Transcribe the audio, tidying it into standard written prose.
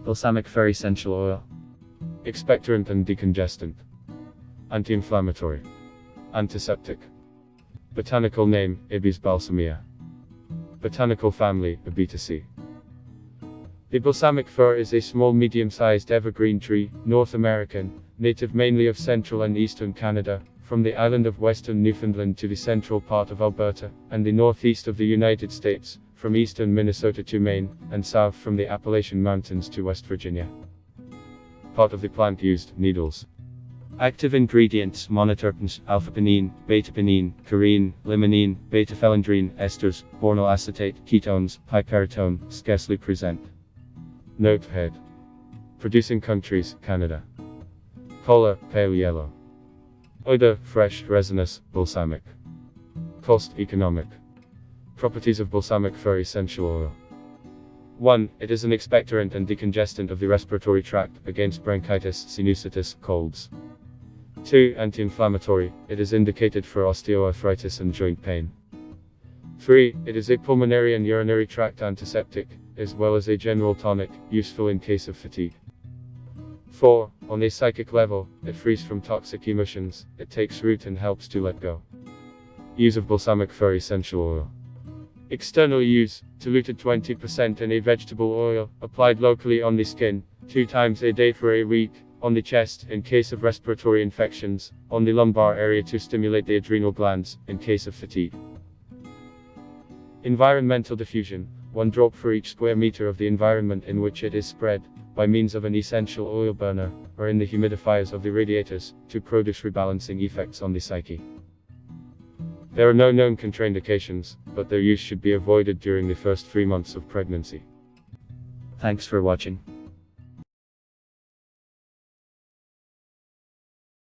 Balsamic Fir essential oil. Expectorant and decongestant. Anti-inflammatory. Antiseptic. Botanical name, Ibis balsamea. Botanical family, Ibitaceae. The balsamic fir is a small medium-sized evergreen tree, North American, native mainly of central and eastern Canada, from the island of western Newfoundland to the central part of Alberta, and the northeast of the United States, from eastern Minnesota to Maine, and south from the Appalachian Mountains to West Virginia. Part of the plant used, needles. Active ingredients: monoterpenes, alpha-pinene, beta-pinene, carine, limonene, beta-phellandrine, esters, bornyl acetate, ketones, piperitone, scarcely present. Note head. Producing countries, Canada. Color, pale yellow. Odor, fresh, resinous, balsamic. Cost, economic. Properties of balsamic fir essential oil. 1. It is an expectorant and decongestant of the respiratory tract, against bronchitis, sinusitis, colds. 2. Anti-inflammatory, it is indicated for osteoarthritis and joint pain. 3. It is a pulmonary and urinary tract antiseptic, as well as a general tonic, useful in case of fatigue. 4. On a psychic level, it frees from toxic emotions, it takes root and helps to let go. Use of balsamic fir essential oil. External use: diluted 20% in a vegetable oil, applied locally on the skin, 2 times a day for a week, on the chest, in case of respiratory infections, on the lumbar area to stimulate the adrenal glands, in case of fatigue. Environmental diffusion: 1 drop for each square meter of the environment in which it is spread, by means of an essential oil burner, or in the humidifiers of the radiators, to produce rebalancing effects on the psyche. There are no known contraindications, but their use should be avoided during the first 3 months of pregnancy. Thanks for watching.